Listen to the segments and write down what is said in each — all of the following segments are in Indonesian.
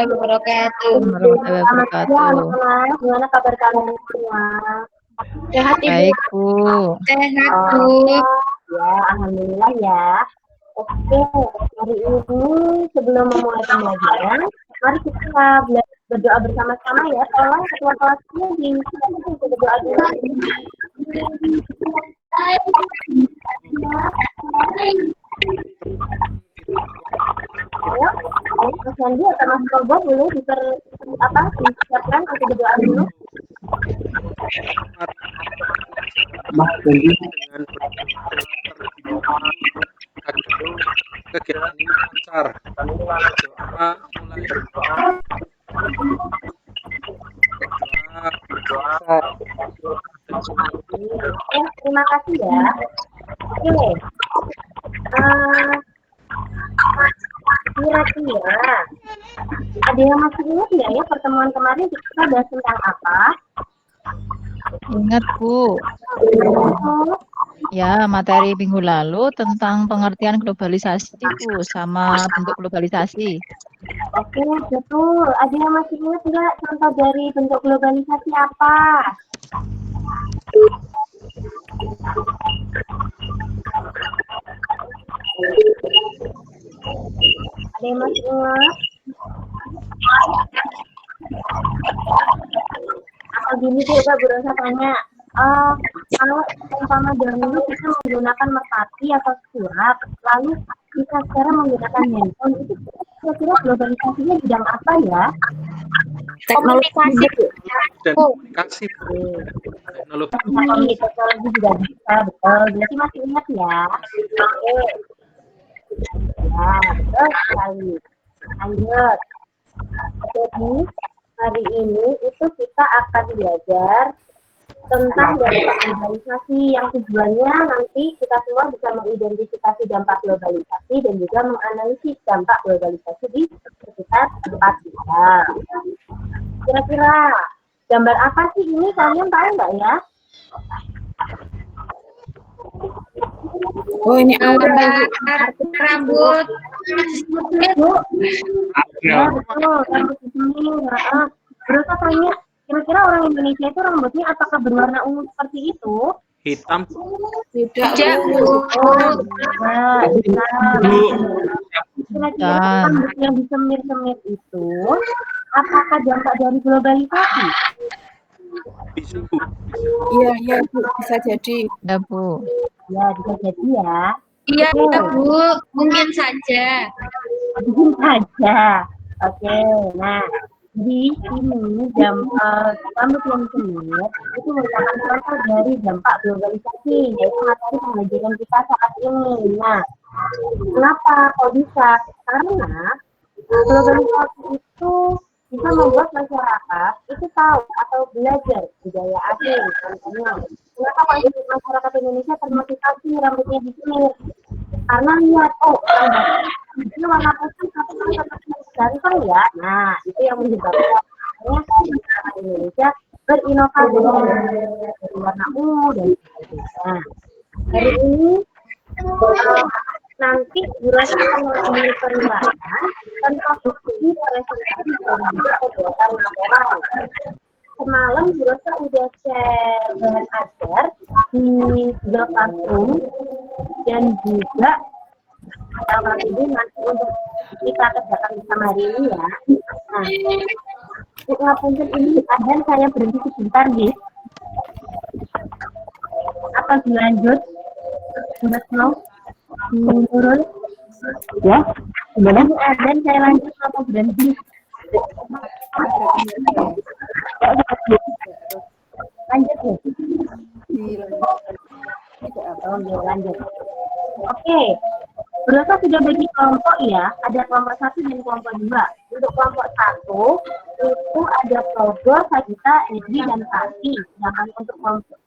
wabarakatuh. Warahmatullahi Selamat siang, wabarakatuh. anak-anak. Gimana kabar kalian semua? Sehat Ibu. Baik, Bu. Sehat Oh, Bu. ya, alhamdulillah ya. Oke, hari ini sebelum memulai pembelajaran, mari kita berdoa bersama-sama ya. Tolong ketua kelasnya disiapkan untuk berdoa dulu. Ayo, Mas Andi atau Mas Kobo dulu disiapkan untuk berdoa dulu. Mas Dendi dengan berdoa terlebih dahulu agar kegiatan ini lancar. Doa mulai. Berdoa. Terima kasih ya. Oke. Kira-kira ada yang masih ingat nggak ya pertemuan kemarin kita bahas tentang apa? Ingat, Bu. Ya, materi minggu lalu tentang pengertian globalisasi, Bu, sama bentuk globalisasi. Oke, betul. Ada yang masih ingat nggak contoh dari bentuk globalisasi apa? Ada yang masih ingat? Atau gini deh, Bu Rosa tanya. Kalau umpama dahulu kita menggunakan merpati atau surat, lalu kita sekarang menggunakan handphone, itu kira-kira globalisasinya bidang apa ya? Komunikasi. Dan komunikasi. Teknologi. Teknologi juga bisa, betul. Berarti masih ingat ya? Oke. Ya, betul sekali. Lanjut. Jadi, hari ini itu kita akan belajar tentang dampak globalisasi yang tujuannya nanti kita semua bisa mengidentifikasi dampak globalisasi dan juga menganalisis dampak globalisasi di sekitar tempat kita. Kira-kira gambar apa sih ini, kalian tahu nggak ya? Oh, ini rambut. Ya, betul. Rambut ini. Terus tanya, kira-kira orang Indonesia itu rambutnya apakah berwarna ungu seperti itu? Hitam. Tidak, Bu. Kira-kira rambut yang disemir-semir itu apakah dampak dari globalisasi? Bisa, Bu. Iya, Bu. Bisa jadi. Ya, Bu. Ya, bisa jadi ya. Iya, Bu. Mungkin saja. Mungkin saja. Oke, nah di sini rambut yang semir itu merupakan contoh dari dampak globalisasi, yaitu materi pembelajaran kita saat ini. Nah, kenapa kok bisa? Karena globalisasi itu bisa membuat masyarakat itu tahu atau belajar budaya asing. Contohnya, kenapa masyarakat Indonesia termotivasi rambutnya disemir? Karena lihat, ini warna putih tapi tetap ganteng ya. Nah, itu yang menyebabkan masyarakat Indonesia berinovasi dari warna ungu dan sebagainya. Hari ini nanti Bu Rosa akan mengambil penilaian tanpa bukti presentasi dan juga kegiatan laporan. Semalam Bu Rosa udah share bahan ajar di Google Classroom dan juga dalam ini nanti untuk kita kerjakan bersama hari ini ya. Nah, ngapunten ini dan saya berhenti sebentar nih. Apa dilanjut? Sudah mau turun? Ya, sebenarnya dan saya lanjut atau berhenti? Lanjut ya. Lanjut. Oke. Berapa sudah bagi kelompok ya? Ada kelompok 1 dan kelompok 2. Untuk kelompok 1 itu ada Progo, Sagita, Edri, dan Tati. Sedangkan untuk kelompok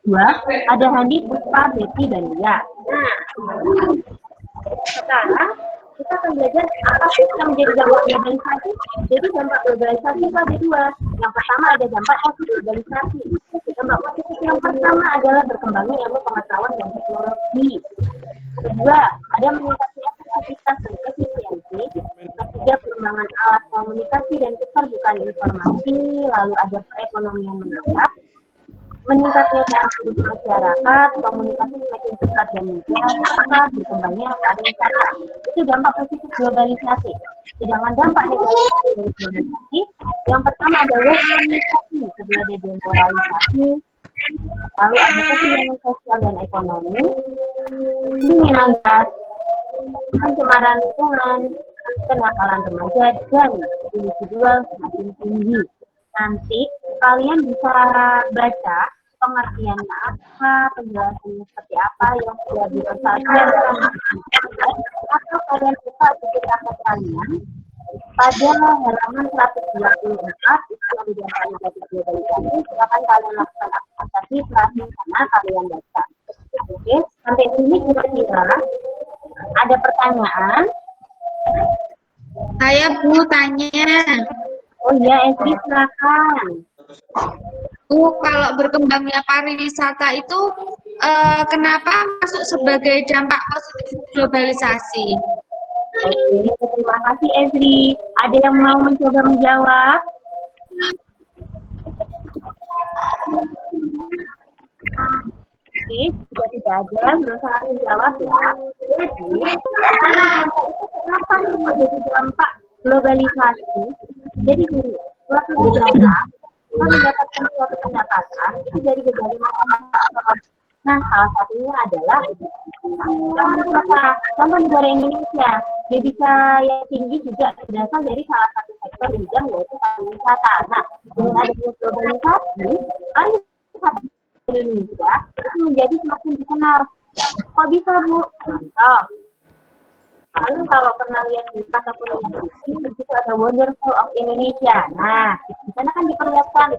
2 ada Handi, Puspa, Betty, dan Lia. Nah, sekarang kita akan belajar apa sih yang menjadi dampak globalisasi. Jadi dampak globalisasi itu ada 2. Yang pertama ada dampak positif globalisasi. Dampak positif yang pertama adalah berkembangnya ilmu pengetahuan dan teknologi. Kedua, ada meningkatnya efektivitas dan efisiensi, ketiga pengembangan alat komunikasi dan keterbukaan informasi, lalu ada perekonomian meningkat, meningkatnya cara hidup masyarakat, komunikasi semakin cepat dan mudah, serta berkembangnya pariwisata. Itu dampak positif globalisasi. Sedangkan dampak negatif dari globalisasi, yang pertama adalah komunikasi, kedua ada demoralisasi, lalu ada kesenjangan sosial dan ekonomi, dinginnya gas, pencemaran lingkungan, kenakalan remaja, dan individual semakin tinggi. Nanti kalian bisa baca pengertiannya apa, penjelasannya seperti apa yang sudah disampaikan, atau kalian buka buku praktek kalian pada halaman 124 itu yang dijelaskan negatif globalisasi. Silakan kalian lakukan aktivasi pelajaran sana kalian baca. Oke, sampai sini kira-kira ada pertanyaan? Saya Bu tanya. Oh iya, Esri silakan. Bu, kalau berkembangnya pariwisata itu kenapa masuk sebagai dampak positif globalisasi? Oke, terima kasih Esri. Ada yang mau mencoba menjawab? Oke, jika tidak ada, berusaha menjawab ya. Jadi, kenapa menjadi dampak globalisasi? Jadi gini, suatu negara kita mendapatkan suatu pendapatan itu dari berbagai macam faktor. Nah, salah satunya adalah contoh negara Indonesia. Devisa yang tinggi juga berasal dari salah satu sektor bidang yaitu pariwisata. Nah, dengan adanya globalisasi, pariwisata Indonesia itu menjadi semakin dikenal. Kok bisa, Bu? Contoh. Lalu kalau pernah lihat di ataupun di situ ada Wonderful of Indonesia. Nah, di sana kan diperlihatkan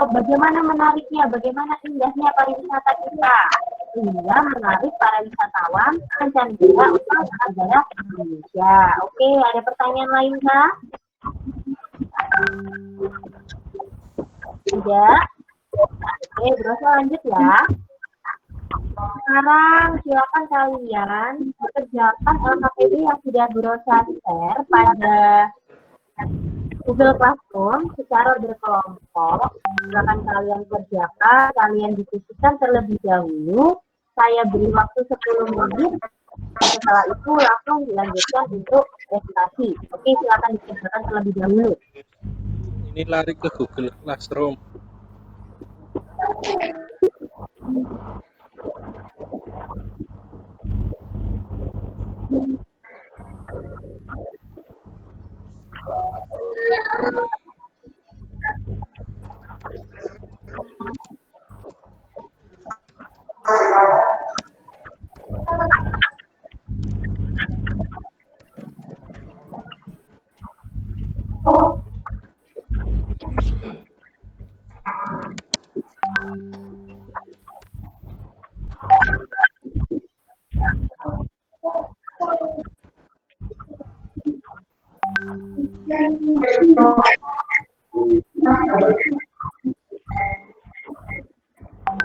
bagaimana menariknya, bagaimana indahnya pariwisata kita, sehingga menarik para wisatawan mancanegara untuk negara Indonesia. Oke, ada pertanyaan lain kah? Tidak. Oke, Brosa lanjut ya. Sekarang silakan kalian kerjakan LKPD yang sudah Brosa share pada Google Classroom secara berkelompok. Silakan kalian kerjakan, kalian diskusikan terlebih dahulu. Saya beri waktu 10 menit. Setelah itu langsung dilanjutkan untuk presentasi. Oke, silakan dikerjakan terlebih dahulu. Ini lari ke Google Classroom.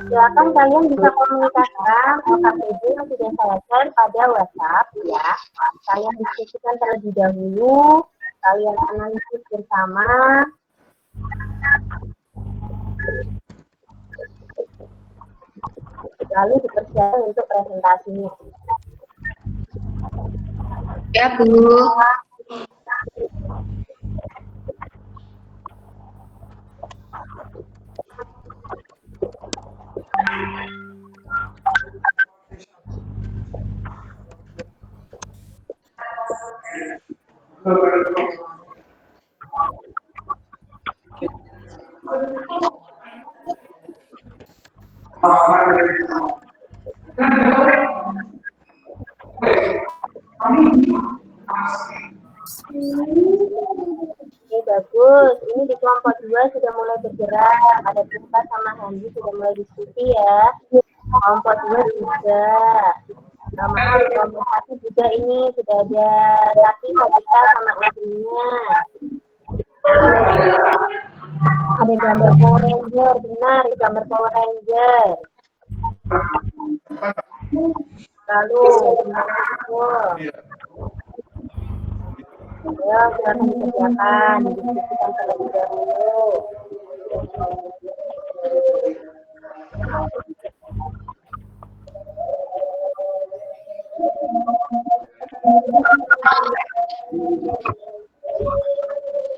Silakan kalian bisa komunikasikan LKPD yang sudah saya share pada WhatsApp ya. Kalian diskusikan terlebih dahulu, kalian analisis bersama. Lalu dipersiapkan untuk presentasinya. Ya, Bu. Oke, bagus. Ini di kelompok 2 sudah mulai bergerak. Ada Puspa sama Hendy sudah mulai diskusi ya. Kelompok 2 juga. Sama kelompok 1 juga ini sudah ada Laki, Kabita sama istrinya. Ada gambar Power Ranger, benar, gambar Power Ranger. Lalu, Ayo, silakan dikerjakan, didiskusikan terlebih dahulu.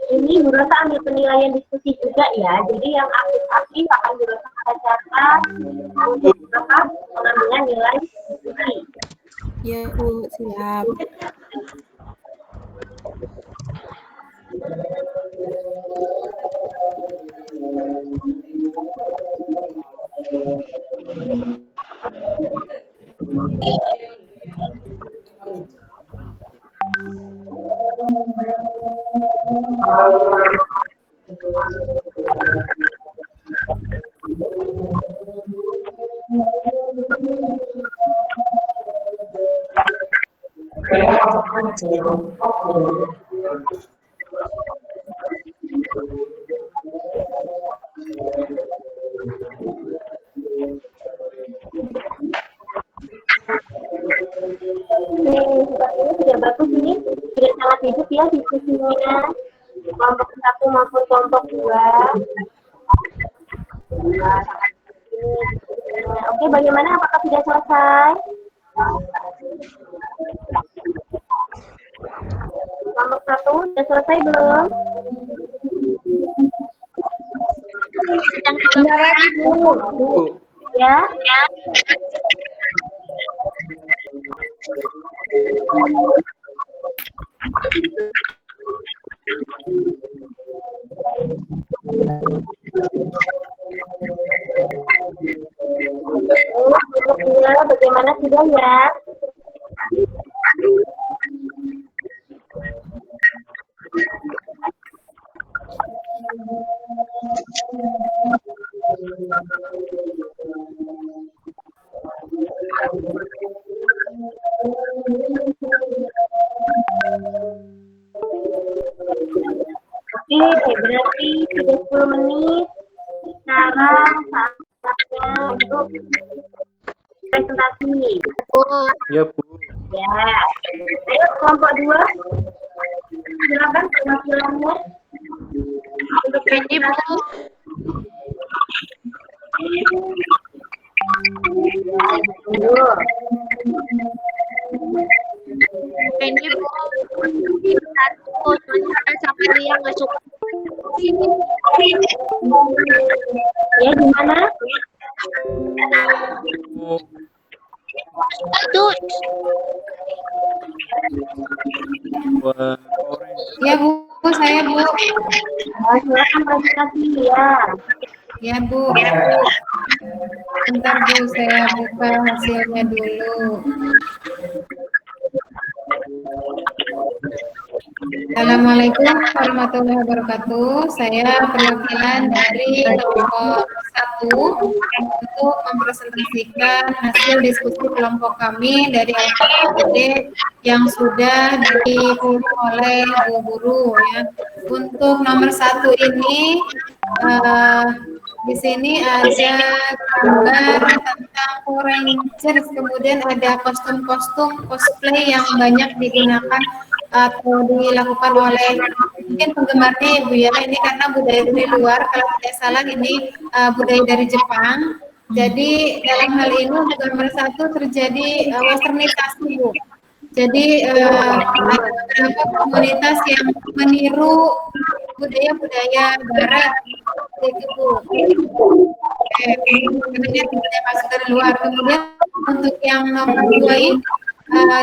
Ini Bu Rosa ambil penilaian diskusi juga ya. Jadi yang aktif-aktif akan Bu Rosa bacakan untuk pengambilan nilai diskusi. Ya Bu, siap. Sepertinya sudah bagus ini, sudah sangat hidup ya diskusinya, kelompok 1 maupun kelompok 2. Oke, bagaimana? Apakah sudah selesai? Kelompok 1 sudah selesai belum? Bentar lagi, Bu. Ya? Bagaimana sudah ya? Oke, berarti sudah 10 menit. Sekarang saatnya untuk presentasi. Ya Bu. Ya, ayo kelompok 2. Silakan perwakilannya. Untuk presentasi. Tunggu. Ini Bu. Satu, cuma sampai Ria masuk. Ya, gimana? Oh, Itu. buat orange. Ya Bu, saya Bu. Silakan presentasi ya. Ya Bu. Bentar Bu, saya buka hasilnya dulu. Assalamualaikum warahmatullahi wabarakatuh. Saya perwakilan dari kelompok 1 untuk mempresentasikan hasil diskusi kelompok kami dari LKPD yang sudah dipilih oleh Bu Guru ya. Untuk nomor 1 ini di sini ada gambar tentang Power Rangers, kemudian ada kostum-kostum cosplay yang banyak digunakan atau dilakukan oleh mungkin penggemarnya Ibu ya. Ini karena budaya dari luar, kalau tidak salah ini budaya dari Jepang. Jadi dalam hal ini untuk gambar 1 terjadi westernisasi Bu. Jadi ada beberapa komunitas yang meniru budaya-budaya barat itu Bu. Kemudian tidak masuk dari luar. Kemudian untuk yang nomor 2 ini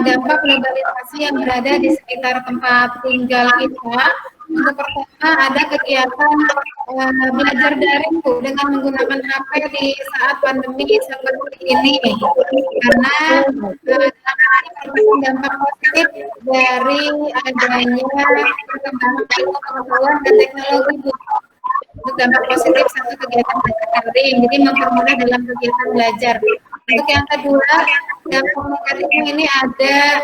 dampak globalisasi yang berada di sekitar tempat tinggal kita. Untuk pertama ada kegiatan belajar daring Bu, dengan menggunakan HP di saat pandemi seperti ini, karena merupakan dampak positif dari adanya perkembangan ilmu pengetahuan dan teknologi Bu. Untuk dampak positif satu kegiatan belajar daring, jadi mempermudah dalam kegiatan belajar. Untuk yang kedua, dampak negatifnya ini ada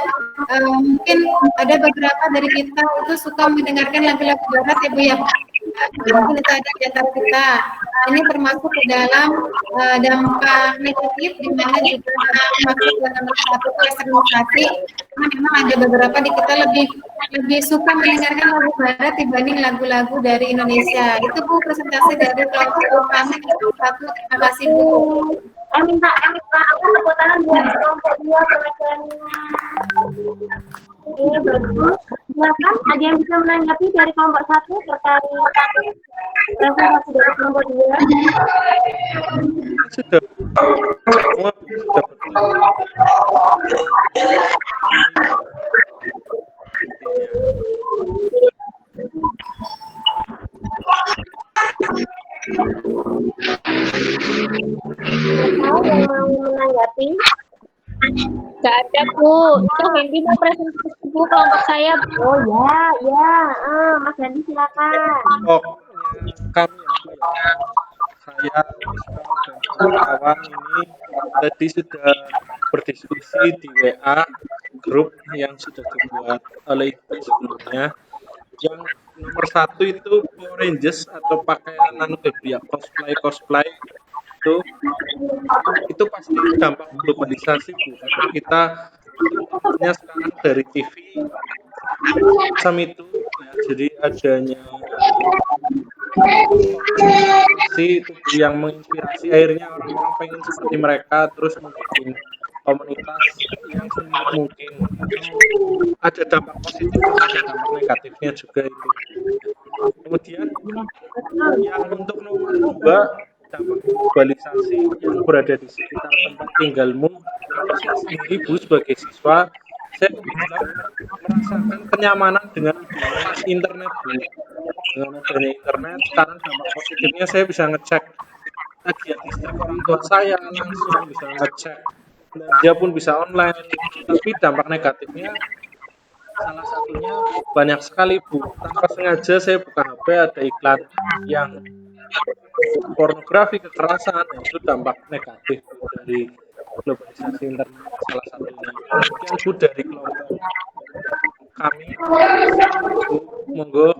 mungkin ada beberapa dari kita itu suka mendengarkan lagu-lagu barat ya Bu ya. Mungkin itu ada di antara kita. Ini termasuk ke dalam dampak negatif, di mana juga masuk ke nomor 1 westernisasi. Karena memang ada beberapa di kita lebih lebih suka mendengarkan lagu barat dibanding lagu-lagu dari Indonesia. Itu Bu presentasi dari kelompok kami kelompok 1. Terima kasih Bu. Minta tepuk tangan buat kelompok 2 pelajarannya. Oke, bagus. Silakan, ada yang bisa menanggapi dari kelompok 1 terkait presentasi dari kelompok 2? Sudah semua sudah Mau yang mau menanggapi? Gak ada Bu. Itu Hendy mau presentasi Bu kelompok saya Bu. Oh ya. Mas Hendy silakan. kami saya dan kawan ini tadi sudah berdiskusi di WA grup yang sudah dibuat oleh Ibu sebelumnya. Yang nomor 1 itu Power Rangers atau pakaian ya cosplay itu pasti dampak globalisasi Bu. Karena kita punya sekarang dari TV macam itu ya, jadi adanya si tubuh yang menginspirasi akhirnya orang-orang pengen seperti mereka terus membuat komunitas yang semua mungkin ada dampak positif ada dampak negatifnya juga itu. Kemudian yang untuk nomor 2 dampak globalisasi yang berada di sekitar tempat tinggalmu, saya sendiri Bu sebagai siswa saya kebetulan merasakan kenyamanan dengan internet Bu. Dengan adanya internet sekarang dampak positifnya saya bisa ngecek tagihan listrik orang tua saya langsung, bisa ngecek belanja pun bisa online. Tapi dampak negatifnya salah satunya banyak sekali Bu. Tanpa sengaja saya buka HP ada iklan yang pornografi, kekerasan, itu dampak negatif dari globalisasi internet salah satunya. Kemudian Bu dari kelompok kami, Bu, monggo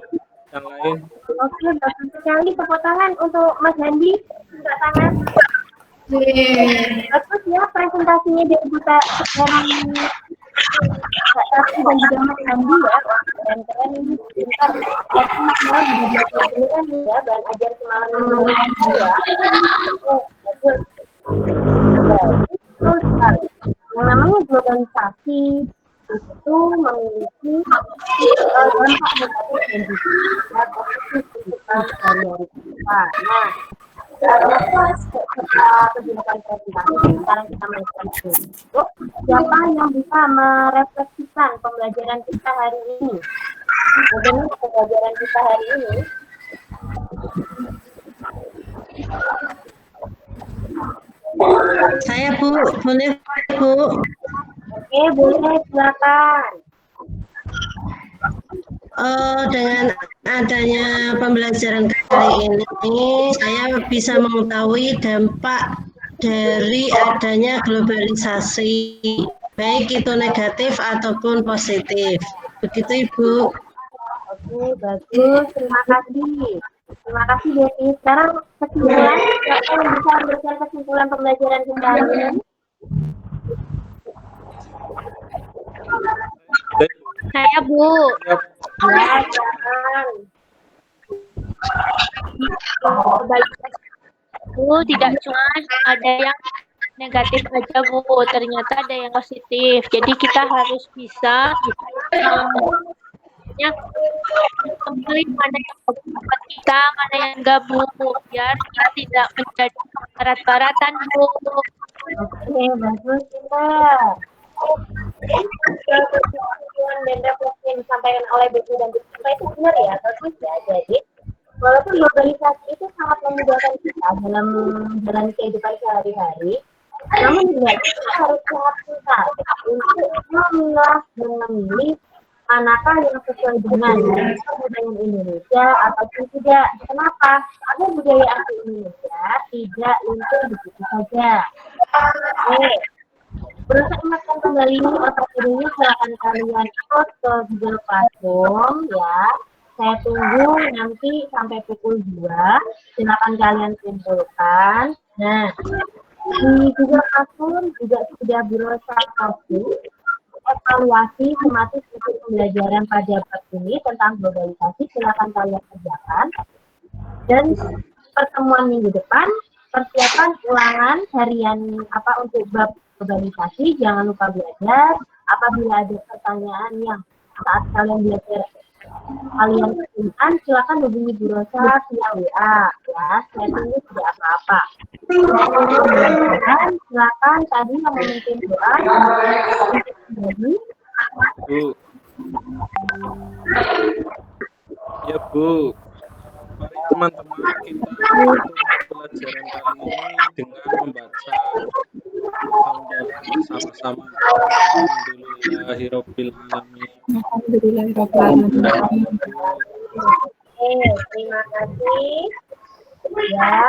yang lain. Oke, bagus sekali. Tepuk tangan untuk Mas Hendy. Tepuk tangan. Bagus ya presentasinya dari Buta dari dan juga Mas Hendy ya. Keren ini. Bentar, semua juga kan ya, bahan ajar semalam ya. Bagus. Betul sekali. Yang namanya globalisasi itu memiliki dampak negatif dan juga positif untuk sehari-hari kita. Nah, lepas kegiatan presentasi, sekarang kita merefleksikan. Siapa yang bisa merefleksikan pembelajaran kita hari ini? Bagaimana pembelajaran kita hari ini? Saya Bu, boleh Bu? Oke, boleh, silakan. Dengan adanya pembelajaran kali ini, saya bisa mengetahui dampak dari adanya globalisasi, baik itu negatif ataupun positif. Begitu Ibu. Oke, bagus. Terima kasih. Terima kasih, Devi. Sekarang kesimpulan, siapa yang bisa memberikan kesimpulan pembelajaran kita hari ini? Saya Bu. Ya, jangan. Bu, tidak cuma ada yang negatif aja Bu, ternyata ada yang positif. Jadi kita harus bisa memilih mana yang buat kita, mana yang enggak Bu, biar kita tidak menjadi barat-baratan Bu. Oke, bagus kita. Dan refleksi yang disampaikan oleh Becky dan Becky itu benar ya, bagus ya. Jadi walaupun globalisasi itu sangat memudahkan kita dalam jalan kehidupan sehari-hari, namun juga kita harus sangat pintar untuk memilah dan memilih manakah yang sesuai dengan budaya Indonesia ataupun tidak. Kenapa? Karena budaya asli Indonesia tidak luntur begitu saja. Oke. Untuk ingatkan kembali otak dirinya, silakan kalian ikut ke Google Classroom ya. Saya tunggu nanti sampai pukul 2. Silakan kalian kumpulkan. Nah, di Google Classroom juga sudah berusaha kasih evaluasi tematik untuk pembelajaran pada bab ini tentang globalisasi silakan kalian kerjakan. Dan pertemuan minggu depan persiapan ulangan harian untuk bab globalisasi. Jangan lupa belajar. Apabila ada pertanyaan yang saat kalian belajar kalian kesulitan, silakan hubungi Bu Rosa via WA ya. Saya tunggu tidak apa-apa. Silakan tadi yang memimpin doa. Bu. Ya Bu. Mari teman-teman kita untuk pelajaran kali ini dengan membaca hamdalah bersama-sama. Alhamdulillahirabbil alamin. Alhamdulillahirobbilalamin. Oke, terima kasih. Ya,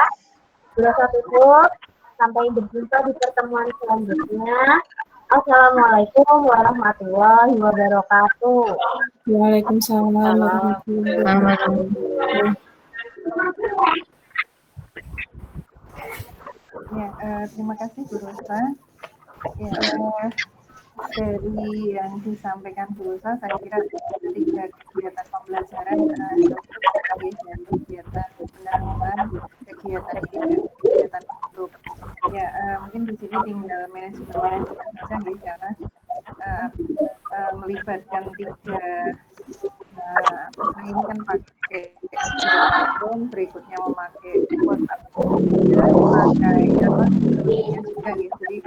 sudah tutup. Sampai berjumpa di pertemuan selanjutnya. Assalamualaikum warahmatullahi wabarakatuh. Waalaikumsalam warahmatullahi wabarakatuh. Ya, terima kasih Bu Rosa. Ya, dari yang disampaikan Bu Rosa, saya kira 3 kegiatan pembelajaran dari kegiatan pendalaman, kegiatan ini, dan kegiatan untuk. Ya, mungkin di sini tinggal manajemen saja nih, karena melibatkan 3 ini kan pakai Zoom, berikutnya memakai WhatsApp, memakai juga gitu. Jadi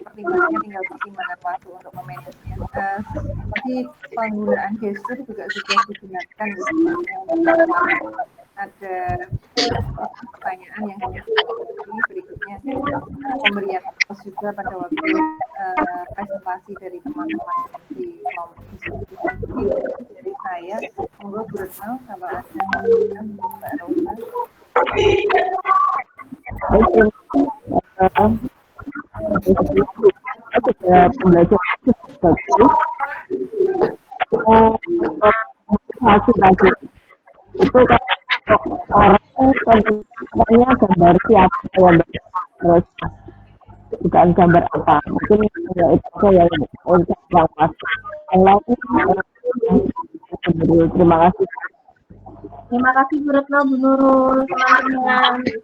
pertimbangannya tinggal pertimbangan waktu untuk memanagenya. Tapi penggunaan gestur juga sudah digunakan gitu. Ada pertanyaan yang ini berikutnya pemberian tos juga pada waktu presentasi dari teman-teman di kelompok diskusi dari saya. Monggo Bu Retno kalau ada Mbak Rosa. Hasil itu kan orang sebenarnya gambar siapa yang terus bukan gambar apa, mungkin ya itu aja ya untuk yang masuk yang lain. Terima kasih Bu Retno, Bu Nurul, teman-teman.